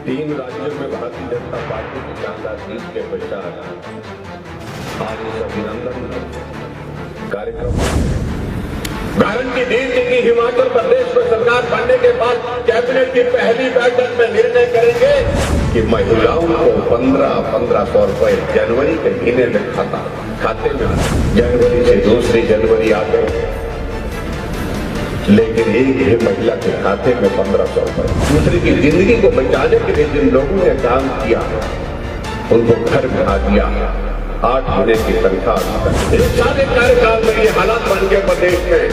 तीन राज्यों में भारतीय जनता पार्टी की शानदार जीत के पश्चात आज इस अभिनंदन कार्यक्रम गारंटी दी थी कि हिमाचल प्रदेश में सरकार बनने के बाद कैबिनेट की पहली बैठक में निर्णय करेंगे कि महिलाओं को 1500 रुपए जनवरी के महीने में खाते में जनवरी से दूसरी जनवरी आ गई, लेकिन एक ही महिला के खाते में 1500 रुपए। दूसरे की जिंदगी को बचाने के लिए जिन लोगों ने काम किया उनको घर बिठा दिया, 8 महीने की तनख्वाह। सारे कार्यकाल में ये हालात बन गए प्रदेश में,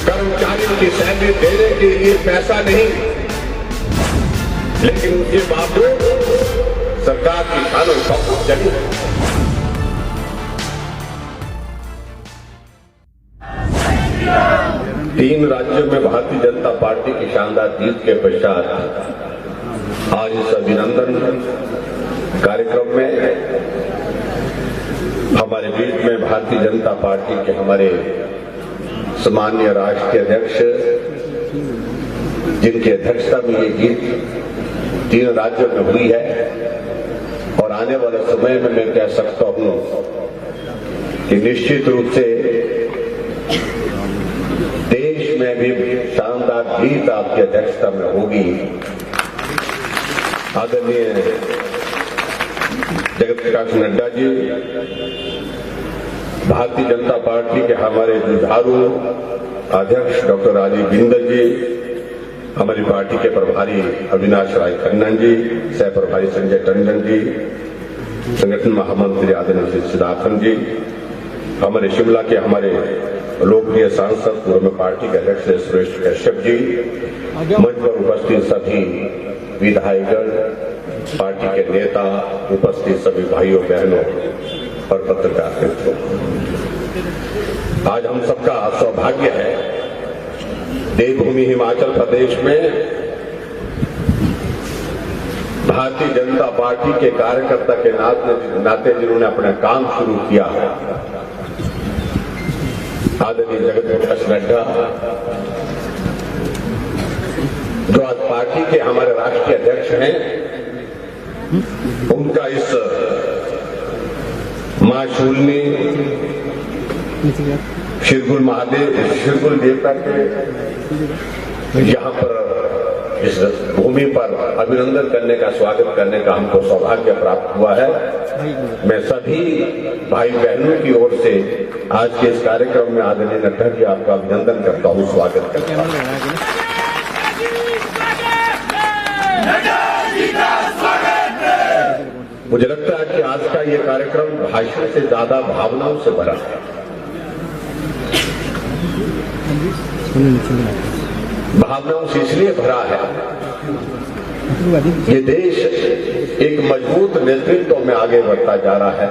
कर्मचारियों की सैलरी देने के लिए पैसा नहीं, लेकिन उसके बावजूद सरकार की खानों सब चली। तीन राज्यों में भारतीय जनता पार्टी की शानदार जीत के पश्चात आज इस अभिनंदन कार्यक्रम में हमारे बीच में भारतीय जनता पार्टी के हमारे सम्माननीय राष्ट्रीय अध्यक्ष, जिनकी अध्यक्षता में ये जीत तीन राज्यों में हुई है, और आने वाले समय में मैं कह सकता हूं कि निश्चित रूप से देश में भी शानदार जीत आपकी अध्यक्षता में होगी। आदरणीय जगत प्रकाश नड्डा जी, भारतीय जनता पार्टी के हमारे जुझारू अध्यक्ष डॉक्टर राजीव बिंदल जी, हमारी पार्टी के प्रभारी अविनाश राय खन्ना जी, सह प्रभारी संजय टंडन जी, संगठन महामंत्री आदरणीय सिद्धार्थन जी, हमारे शिमला के हमारे लोकप्रिय सांसद पूर्व में पार्टी के अध्यक्ष सुरेश कश्यप जी, मंच पर उपस्थित सभी विधायकगण, पार्टी के नेता, उपस्थित सभी भाइयों बहनों और पत्रकार मित्रों, आज हम सबका सौभाग्य है देवभूमि हिमाचल प्रदेश में भारतीय जनता पार्टी के कार्यकर्ता के नाते जिन्होंने अपना काम शुरू किया है, आदरणीय जगत प्रकाश नड्डा, जो आज पार्टी के हमारे राष्ट्रीय अध्यक्ष हैं, उनका इस मां शूलिनी शिरगुल महादेव शिरगुल देवता के यहाँ पर इस भूमि पर अभिनंदन करने का, स्वागत करने का हमको सौभाग्य प्राप्त हुआ है। मैं सभी भाई बहनों की ओर से आज के इस कार्यक्रम में आदरणीय नड्डा जी आपका अभिनंदन करता हूँ, स्वागत करता हूँ। मुझे लगता है कि आज का ये कार्यक्रम भाषण से ज्यादा भावनाओं से भरा है। भावनाओं से इसलिए भरा है, ये देश एक मजबूत नेतृत्व में आगे बढ़ता जा रहा है,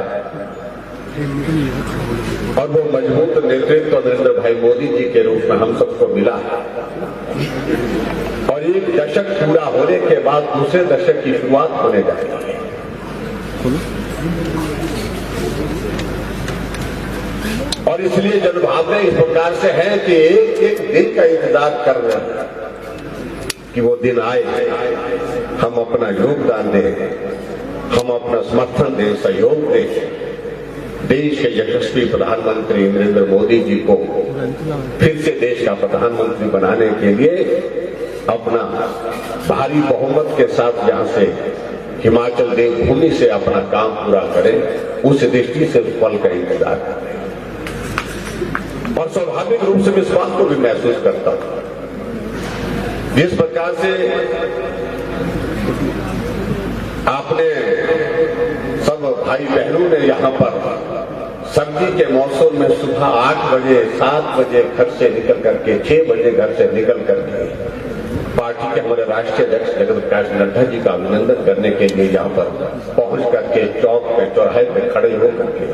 और वो मजबूत नेतृत्व नरेंद्र भाई मोदी जी के रूप में हम सबको मिला है, और एक दशक पूरा होने के बाद दूसरे दशक की शुरुआत होने जा रही है। और इसलिए जनभावना इस प्रकार से है कि एक एक दिन का इंतजार कर रहे हैं कि वो दिन आए, हम अपना योगदान दें, हम अपना समर्थन दें, सहयोग दें, देश के यशस्वी प्रधानमंत्री नरेंद्र मोदी जी को फिर से देश का प्रधानमंत्री बनाने के लिए अपना भारी बहुमत के साथ यहां से हिमाचल देवभूमि से अपना काम पूरा करें, उस दृष्टि से उस पल का इंतजार करें। और स्वाभाविक रूप से मैं इस बात को भी महसूस करता हूं, जिस प्रकार से आपने सब भाई बहनों ने यहां पर सर्दी के मौसम में सुबह 8 बजे 7 बजे घर से निकल करके 6 बजे घर से निकल करके पार्टी के हमारे राष्ट्रीय अध्यक्ष जगत प्रकाश नड्डा जी का अभिनंदन करने के लिए यहां पर पहुंच करके चौक पे, चौराहे पे खड़े होकर के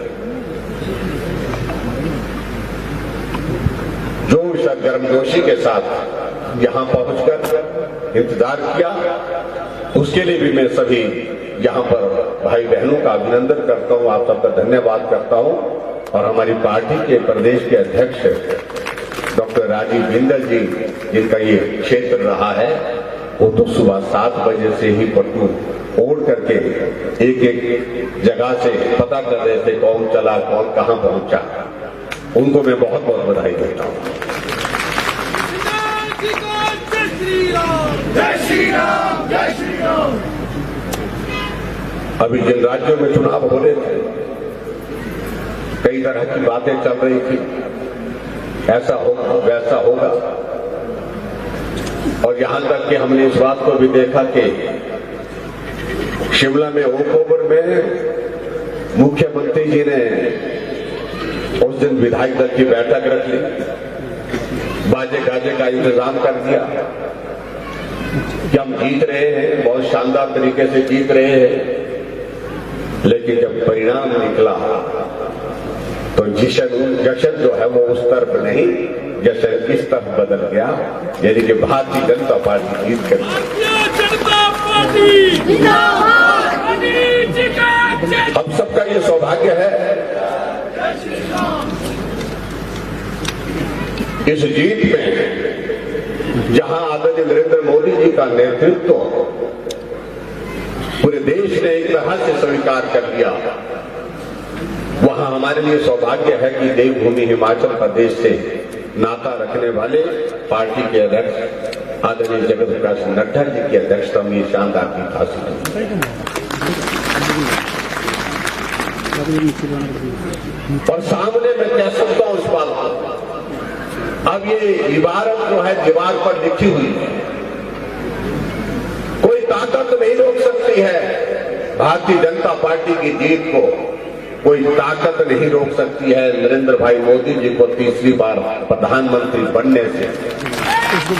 जोश और गर्मजोशी के साथ यहां पहुंचकर इंतजार किया, उसके लिए भी मैं सभी यहां पर भाई बहनों का अभिनंदन करता हूं, आप सबका धन्यवाद करता हूं। और हमारी पार्टी के प्रदेश के अध्यक्ष डॉक्टर राजीव बिंदल जी, जिनका ये क्षेत्र रहा है, वो तो सुबह 7 बजे से ही पट्टू ओढ़ करके एक एक जगह से पता कर रहे थे कौन चला कौन कहां पहुंचा। उनको मैं बहुत बहुत बधाई देता हूं। जय श्री राम, जय श्री राम। अभी जिन राज्यों में चुनाव हो रहे थे कई तरह की बातें चल रही थी, ऐसा होगा वैसा होगा, और यहां तक कि हमने इस बात को भी देखा कि शिमला में ओकओवर में मुख्यमंत्री जी ने उस दिन विधायक दल की बैठक रख ली, बाजे गाजे का इंतजाम कर दिया कि हम जीत रहे हैं, बहुत शानदार तरीके से जीत रहे हैं। लेकिन जब परिणाम निकला तो जश्न जो है वो उस तरफ नहीं, जश्न इस तरफ बदल गया, यानी कि भारतीय जनता पार्टी जीत कर। हम सबका ये सौभाग्य है इस जीत में, जहां आदरणीय नरेंद्र मोदी जी का नेतृत्व पूरे देश ने एक तरह से स्वीकार कर लिया, वहां हमारे लिए सौभाग्य है कि देवभूमि हिमाचल प्रदेश से नाता रखने वाले पार्टी के अध्यक्ष आदरणीय जगत प्रकाश नड्डा जी की अध्यक्षता में शानदार जीत हासिल हुई। और सामने मैं कह सकता हूं इस बात को, अब ये इबारत जो है दीवार पर लिखी हुई है, कोई ताकत नहीं रोक सकती है भारतीय जनता पार्टी की जीत को, कोई ताकत नहीं रोक सकती है नरेंद्र भाई मोदी जी को तीसरी बार प्रधानमंत्री बनने से,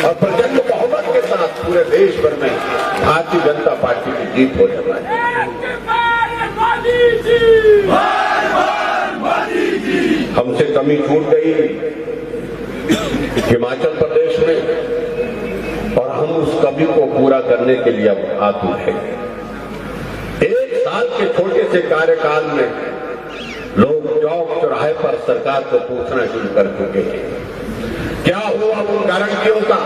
और प्रचंड बहुमत के साथ पूरे देश भर में भारतीय जनता पार्टी की जीत हो जाना है। हमसे कमी छूट गई हिमाचल प्रदेश में, और हम उस कमी को पूरा करने के लिए अब आतुर हैं। 1 साल के छोटे से कार्यकाल में लोग चौक चौराहे पर सरकार को पूछना शुरू कर चुके हैं, क्या हुआ उन गारंटियों का,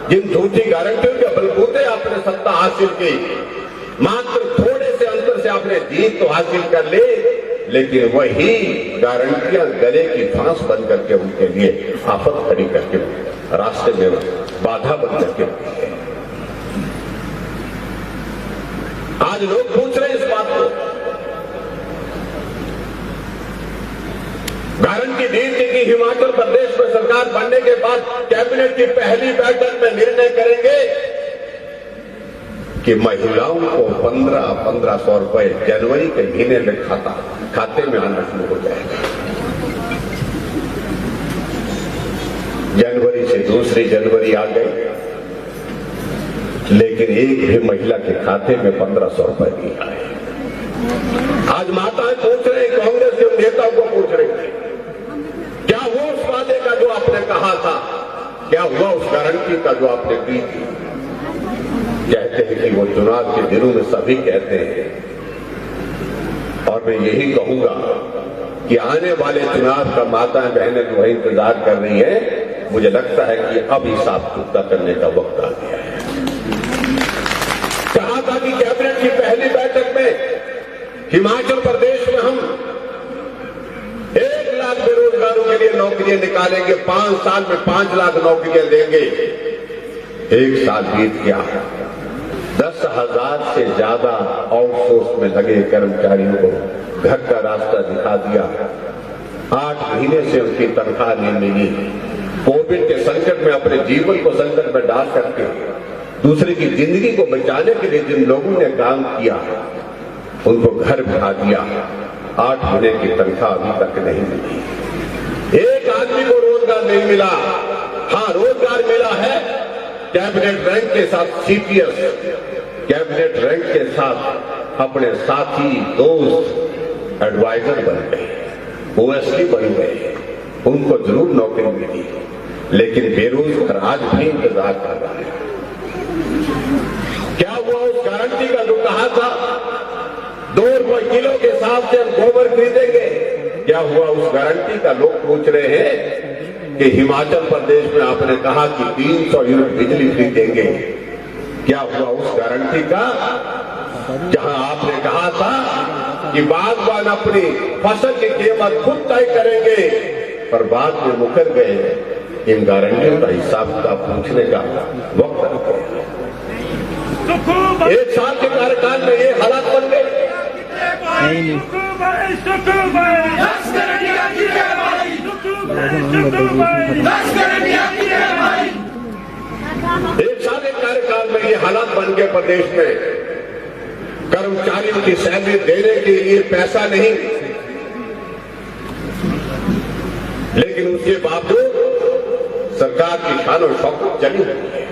जिन झूठी गारंटियों के बलबूते आपने सत्ता हासिल की, मात्र थोड़े से अंतर से आपने जीत तो हासिल कर ली, लेकिन वही गारंटियां गले की फांस बन करके उनके लिए आफत खड़ी करके रास्ते में बाधा बन करके, आज लोग पूछ रहे हैं इस बात को। गारंटी दी थी कि हिमाचल प्रदेश में सरकार बनने के बाद कैबिनेट की पहली बैठक में निर्णय करेंगे कि महिलाओं को 1500 रुपए जनवरी के महीने में खाते में आना शुरू हो जाएगा। जनवरी से दूसरी जनवरी आ गई, लेकिन एक भी महिला के खाते में 1500 रुपए नहीं आए। आज माताएं पूछ रहे, कांग्रेस के नेताओं को पूछ रहे, क्या हुआ उस वादे का जो आपने कहा था, क्या हुआ उस गारंटी का जो आपने दी थी। कहते हैं कि वो चुनाव के दिनों में सभी कहते हैं, और मैं यही कहूंगा कि आने वाले चुनाव का माताएं बहनें जो है इंतजार कर रही है, मुझे लगता है कि अब हिसाब चुकता करने का वक्त आ गया है। कहा था कि कैबिनेट की पहली बैठक में हिमाचल प्रदेश में हम 1 लाख बेरोजगारों के लिए नौकरियां निकालेंगे, 5 साल में 5 लाख नौकरियां देंगे। 1 साल बीत गया, 10,000 से ज्यादा आउटसोर्स में लगे कर्मचारियों को घर का रास्ता दिखा दिया। 8 महीने से उनकी तनख्वाह नहीं मिली। कोविड के संकट में अपने जीवन को संकट में डाल करके दूसरे की जिंदगी को बचाने के लिए जिन लोगों ने काम किया, उनको घर बिठा दिया। 8 महीने की तनख्वाह अभी तक नहीं मिली। एक आदमी को रोजगार नहीं मिला। हाँ, रोजगार मिला है कैबिनेट रैंक के साथ सीपीएस, कैबिनेट रैंक के साथ अपने साथी दोस्त एडवाइजर बन गए, ओएसडी बन गए, उनको जरूर नौकरी मिली, लेकिन बेरोजगार आज भी इंतजार कर रहा है। क्या हुआ उस गारंटी का जो कहा था 2 रुपए किलो के हिसाब से हम गोबर खरीदेंगे? क्या हुआ उस गारंटी का? लोग पूछ रहे हैं कि हिमाचल प्रदेश में आपने कहा कि 300 यूनिट बिजली फ्री देंगे, क्या हुआ उस गारंटी का? जहां आपने कहा था कि बागवान अपनी फसल की कीमत खुद तय करेंगे, पर बाद में मुकर गए। इन गारंटियों का हिसाब किताब पूछने का वक्त आ गया। एक साल के कार्यकाल में ये हालात बन गए। एक साल के कार्यकाल में ये हालात बन गए प्रदेश में। कर्मचारियों की सैलरी देने के लिए पैसा नहीं, लेकिन उसके बावजूद सरकार की शान और शौकत चली हुई है।